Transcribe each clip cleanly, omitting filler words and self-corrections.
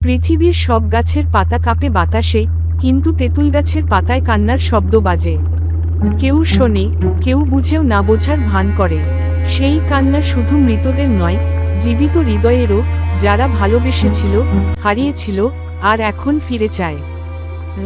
পৃথিবীর সব গাছের পাতা কাঁপে বাতাসে, কিন্তু তেঁতুল গাছের পাতায় কান্নার শব্দ বাজে। কেউ শোনে, কেউ বুঝেও না বোঝার ভান করে। সেই কান্না শুধু মৃতদের নয়, জীবিত হৃদয়েরও, যারা ভালোবেসেছিল, হারিয়েছিল, আর এখন ফিরে চায়।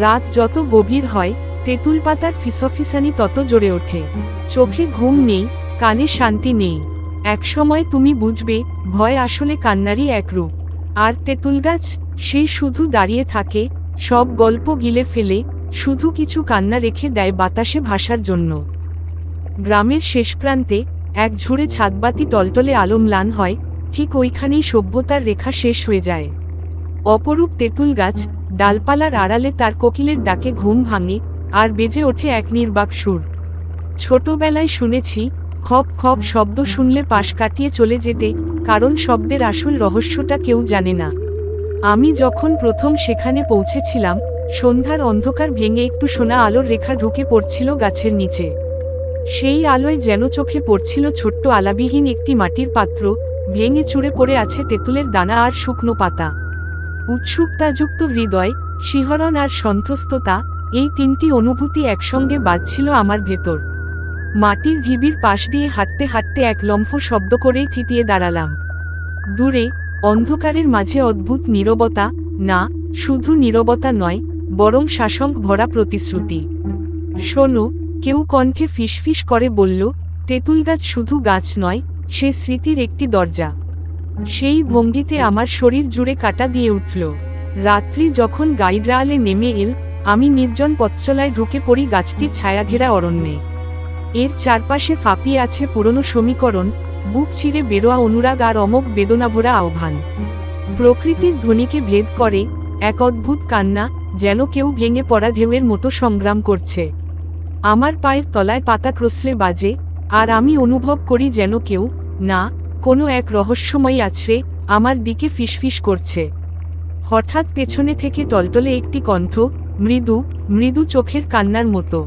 রাত যত গভীর হয়, তেঁতুল পাতার ফিসফিসানি তত জোরে ওঠে। চোখে ঘুম নেই, কানে শান্তি নেই। একসময় তুমি বুঝবে, ভয় আসলে কান্নারই এক রূপ। আর তেঁতুল গাছ, সে শুধু দাঁড়িয়ে থাকে, সব গল্প গিলে ফেলে, শুধু কিছু কান্না রেখে দেয় বাতাসে ভাসার জন্য। গ্রামের শেষ প্রান্তে এক ঝুড়ে ছাদবাতি টলটলে আলো ম্লান হয়, ঠিক ওইখানেই সভ্যতার রেখা শেষ হয়ে যায়। অপরূপ তেঁতুল গাছ, ডালপালার আড়ালে তার কোকিলের ডাকে ঘুম ভাঙে, আর বেজে ওঠে এক নির্বাক সুর। ছোটবেলায় শুনেছি, খপ খপ শব্দ শুনলে পাশ কাটিয়ে চলে যেতে, কারণ শব্দের আসল রহস্যটা কেউ জানে না। আমি যখন প্রথম সেখানে পৌঁছেছিলাম, সন্ধ্যার অন্ধকার ভেঙে একটু সোনা আলোর রেখা ঢুকে পড়ছিল গাছের নিচে। সেই আলোয় যেন চোখে পড়ছিল ছোট্ট আলাবিহীন একটি মাটির পাত্র, ভেঙে চুরে পড়ে আছে তেঁতুলের দানা আর শুকনো পাতা। উৎসুকতাযুক্ত হৃদয়, শিহরণ আর সন্ত্রস্ততা, এই তিনটি অনুভূতি একসঙ্গে বাজছিল আমার ভেতর। মাটির ঢিবির পাশ দিয়ে হাঁটতে হাঁটতে এক লম্ফ শব্দ করেই থিতিয়ে দাঁড়ালাম। দূরে, অন্ধকারের মাঝে অদ্ভুত নীরবতা, না, শুধু নীরবতা নয়, বরং শাসঙ্ক ভরা প্রতিশ্রুতি। শোনো, কেউ কণ্ঠে ফিসফিস করে বলল, তেঁতুল গাছ শুধু গাছ নয়, সে স্মৃতির একটি দরজা। সেই ভঙ্গিতে আমার শরীর জুড়ে কাঁটা দিয়ে উঠল। রাত্রি যখন গাইডরালে নেমে এল, আমি নির্জন পথচলায় ঢুকে পড়ি গাছটির ছায়াঘেরা অরণ্যে। এর চারপাশে ফাঁপিয়ে আছে পুরনো সমীকরণ, বুক চিরে বেরোয়া অনুরাগ আর অমোঘ বেদনাভরা আহ্বান। প্রকৃতির ধ্বনিকে ভেদ করে এক অদ্ভুত কান্না, যেন কেউ ভেঙে পড়া ঢেউয়ের মতো সংগ্রাম করছে। আমার পায়ের তলায় পাতা ক্রসলে বাজে, আর আমি অনুভব করি যেন কেউ, না, কোনো এক রহস্যময়ী আছড়ে আমার দিকে ফিসফিস করছে। হঠাৎ পেছনে থেকে টলটলে একটি কণ্ঠ, মৃদু মৃদু চোখের কান্নার মতো।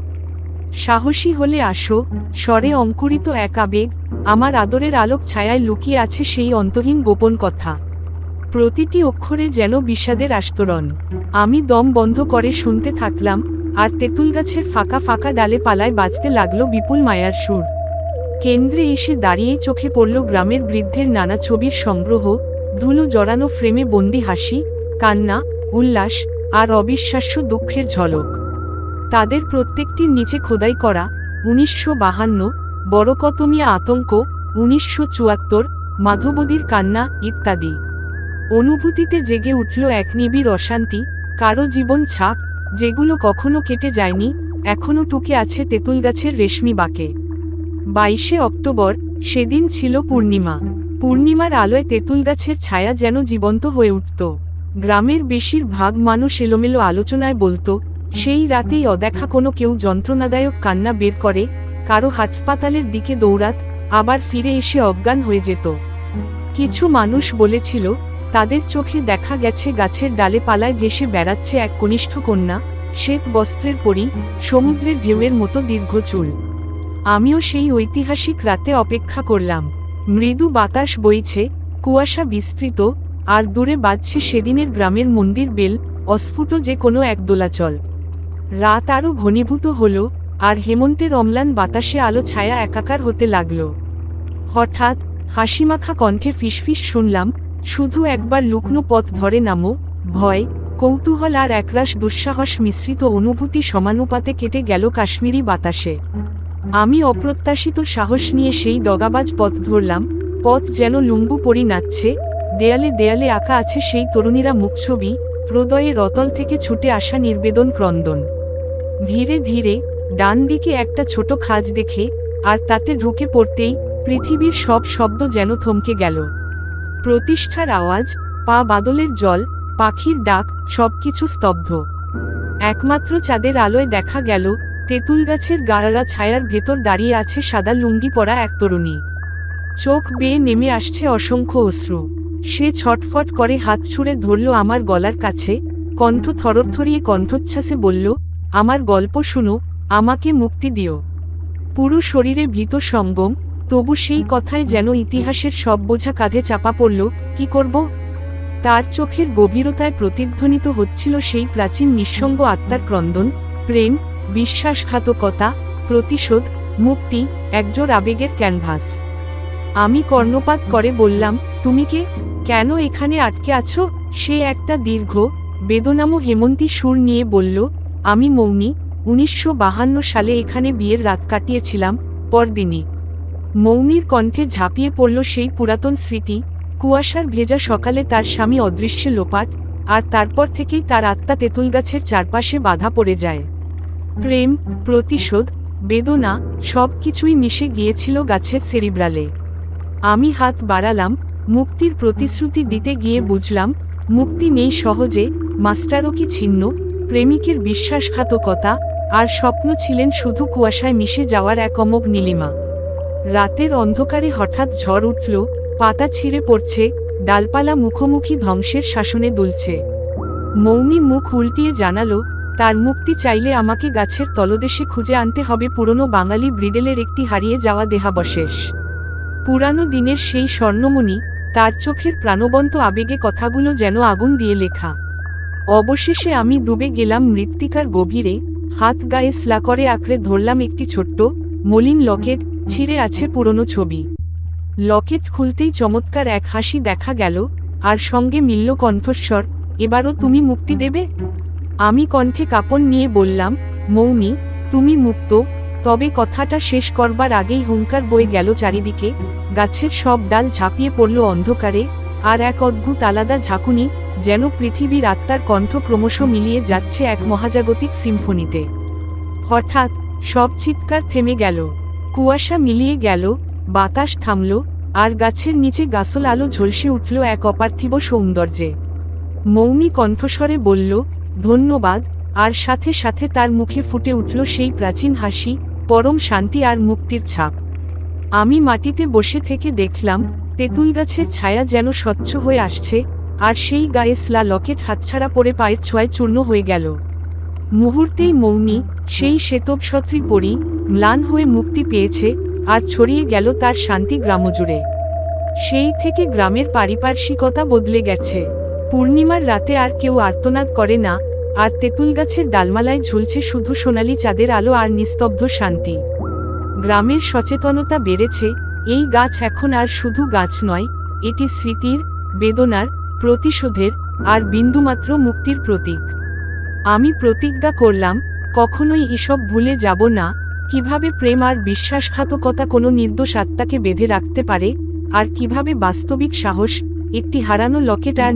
সাহসী হলে আসো, স্বরে অঙ্কুরিত এক আবেগ, আমার আদরের আলোক ছায়ায় লুকিয়ে আছে সেই অন্তহীন গোপন কথা। প্রতিটি অক্ষরে যেন বিষাদের আস্তরণ। আমি দম বন্ধ করে শুনতে থাকলাম, আর তেঁতুল গাছের ফাঁকা ফাঁকা ডালে পালায় বাজতে লাগলো বিপুল মায়ার সুর। কেন্দ্রে এসে দাঁড়িয়ে চোখে পড়ল গ্রামের বৃদ্ধের নানা ছবির সংগ্রহ, ধুলো জড়ানো ফ্রেমে বন্দি হাসি, কান্না, উল্লাস, আর অবিশ্বাস্য দুঃখের ঝলক। তাদের প্রত্যেকটির নিচে খোদাই করা 1952, বড়কতমিয়া আতঙ্ক 1974, মাধবদীর কান্না ইত্যাদি। অনুভূতিতে জেগে উঠল এক নিবিড় অশান্তি, কারো জীবন ছাপ, যেগুলো কখনো কেটে যায়নি, এখনো টুকে আছে তেঁতুল গাছের রেশমি বাঁকে। 22শে অক্টোবর, সেদিন ছিল পূর্ণিমা। পূর্ণিমার আলোয় তেঁতুল গাছের ছায়া যেন জীবন্ত হয়ে উঠত। গ্রামের বেশিরভাগ মানুষ এলোমেলো আলোচনায় বলতো, সেই রাতেই অদেখা কোনো কেউ যন্ত্রণাদায়ক কান্না বের করে, কারো হাসপাতালের দিকে দৌড়াত, আবার ফিরে এসে অজ্ঞান হয়ে যেত। কিছু মানুষ বলেছিল, তাদের চোখে দেখা গেছে গাছের ডালে পালায় ভেসে বেড়াচ্ছে এক কনিষ্ঠ কন্যা, শ্বেত বস্ত্রের পরি, সমুদ্রের ঢেউয়ের মতো দীর্ঘ চুল। আমিও সেই ঐতিহাসিক রাতে অপেক্ষা করলাম। মৃদু বাতাস বইছে, কুয়াশা বিস্তৃত, আর দূরে বাজছে সেদিনের গ্রামের মন্দির বেল, অস্ফুট যে কোনো এক দোলাচল। রাত আরও ঘনীভূত হল, আর হেমন্তের অম্লান বাতাসে আলো ছায়া একাকার হতে লাগল। হঠাৎ হাসিমাখা কণ্ঠে ফিসফিস শুনলাম, শুধু একবার লুকনো পথ ধরে নামো। ভয়, কৌতূহল আর একরাশ দুঃসাহস মিশ্রিত অনুভূতি সমানুপাতে কেটে গেল কাশ্মীরি বাতাসে। আমি অপ্রত্যাশিত সাহস নিয়ে সেই ডগাবাজ পথ ধরলাম। পথ যেন লুম্বু পরি নাচছে, দেয়ালে দেয়ালে আঁকা আছে সেই তরুণীরা মুখছবি, হৃদয়ে রতল থেকে ছুটে আসা নির্বেদন ক্রন্দন। ধীরে ধীরে ডান দিকে একটা ছোট খাজ দেখে, আর তাতে ঢুকে পড়তেই পৃথিবীর সব শব্দ যেন থমকে গেল। প্রতিষ্ঠার আওয়াজ, পা বাদলের জল, পাখির ডাক, সবকিছু স্তব্ধ। একমাত্র চাঁদের আলোয় দেখা গেল, তেঁতুল গাছের গাঢ় ছায়ার ভেতর দাঁড়িয়ে আছে সাদা লুঙ্গি পরা এক তরুণী। চোখ বেয়ে নেমে আসছে অসংখ্য অশ্রু। সে ছটফট করে হাত ছুঁড়ে ধরল আমার গলার কাছে, কণ্ঠ থরথরিয়ে কণ্ঠচ্ছ্বাসে বলল, আমার গল্প শুনো, আমাকে মুক্তি দিও। পুরো শরীরে ভীত সঙ্গম, তবু সেই কথায় যেন ইতিহাসের সব বোঝা কাঁধে চাপা পড়ল। কি করব? তার চোখের গভীরতায় প্রতিধ্বনিত হচ্ছিল সেই প্রাচীন নিঃসঙ্গ আত্মার ক্রন্দন, প্রেম, বিশ্বাসঘাতকতা, প্রতিশোধ, মুক্তি, একজোড় আবেগের ক্যানভাস। আমি কর্ণপাত করে বললাম, তুমি কে? কেন এখানে আটকে আছো? সে একটা দীর্ঘ, বেদনাম হেমন্তী সুর নিয়ে বলল, আমি মৌনি, 1952 সালে এখানে বিয়ের রাত কাটিয়েছিলাম, পরদিনই। মৌনির কণ্ঠে ঝাঁপিয়ে পড়ল সেই পুরাতন স্মৃতি, কুয়াশার ভেজা সকালে তার স্বামী অদৃশ্যে লোপাট, আর তারপর থেকেই তার আত্মা তেঁতুল গাছের চারপাশে বাধা পড়ে যায়। প্রেম, প্রতিশোধ, বেদনা, সব কিছুই মিশে গিয়েছিল গাছের সেরিব্রালে। আমি হাত বাড়ালাম, মুক্তির প্রতিশ্রুতি দিতে গিয়ে বুঝলাম, মুক্তি নেই সহজে, মাস্টারও কি ছিন্ন, প্রেমিকের বিশ্বাসঘাতকতা, আর স্বপ্ন ছিলেন শুধু কুয়াশায় মিশে যাওয়ার এক অমোঘ নীলিমা। রাতের অন্ধকারে হঠাৎ ঝড় উঠল, পাতা ছিঁড়ে পড়ছে, ডালপালা মুখোমুখি ধ্বংসের শাসনে দুলছে। মৌনি মুখ উল্টিয়ে জানালো, তার মুক্তি চাইলে আমাকে গাছের তলদেশে খুঁজে আনতে হবে পুরনো বাঙালি ব্রিডেলের একটি হারিয়ে যাওয়া দেহাবশেষ। পুরানো দিনের সেই স্বর্ণমণি, তার চোখের প্রাণবন্ত আবেগে কথাগুলো যেন আগুন দিয়ে লেখা। অবশেষে আমি ডুবে গেলাম মৃত্তিকার গভীরে, হাত গায়ে স্লা করে আঁকড়ে ধরলাম একটি ছোট্ট, মলিন লকেট, ছিঁড়ে আছে পুরনো ছবি। লকেট খুলতেই চমৎকার এক হাসি দেখা গেল, আর সঙ্গে মিলল কণ্ঠস্বর, এবারও তুমি মুক্তি দেবে? আমি কণ্ঠে কাঁপন নিয়ে বললাম, মৌনি, তুমি মুক্ত। তবে কথাটা শেষ করবার আগেই হুঙ্কার বয়ে গেল চারিদিকে, গাছের সব ডাল ঝাঁপিয়ে পড়ল অন্ধকারে, আর এক অদ্ভুত আলাদা ঝাঁকুনি, যেন পৃথিবীর আত্মার কণ্ঠ ক্রমশ মিলিয়ে যাচ্ছে এক মহাজাগতিক সিম্ফনিতে। হঠাৎ সব চিৎকার থেমে গেল, কুয়াশা মিলিয়ে গেল, বাতাস থামল, আর গাছের নিচে গাছল আলো ঝলসে উঠল এক অপার্থিব সৌন্দর্যে। মৌনি কণ্ঠস্বরে বলল, ধন্যবাদ, আর সাথে সাথে তার মুখে ফুটে উঠল সেই প্রাচীন হাসি, পরম শান্তি আর মুক্তির ছাপ। আমি মাটিতে বসে থেকে দেখলাম, তেঁতুল গাছের ছায়া যেন স্বচ্ছ হয়ে আসছে, আর সেই গায়ে স্লা লকেট হাতছাড়া পড়ে পায়ের ছোঁয়ায় চূর্ণ হয়ে গেল। মুহূর্তেই মৌনি, সেই শ্বেতবসত্রী পরী, ম্লান হয়ে মুক্তি পেয়েছে, আর ছড়িয়ে গেল তার শান্তি গ্রামজুড়ে। সেই থেকে গ্রামের পারিপার্শ্বিকতা বদলে গেছে। পূর্ণিমার রাতে আর কেউ আর্তনাদ করে না, আর তেঁতুল গাছের ডালমালায় ঝুলছে শুধু সোনালি চাঁদের আলো আর নিস্তব্ধ শান্তি। গ্রামের সচেতনতা বেড়েছে, এই গাছ এখন আর শুধু গাছ নয়, এটি স্মৃতির, বেদনার, প্রতিশোধের, আর বিন্দুমাত্র মুক্তির প্রতীক। আমি প্রতিজ্ঞা করলাম, কখনোই এসব ভুলে যাব না, কিভাবে প্রেম আর বিশ্বাসঘাতকতা কোনো নির্দোষ আত্মাকে বেঁধে রাখতে পারে, আর কিভাবে বাস্তবিক সাহস, একটি হারানো লকেট আর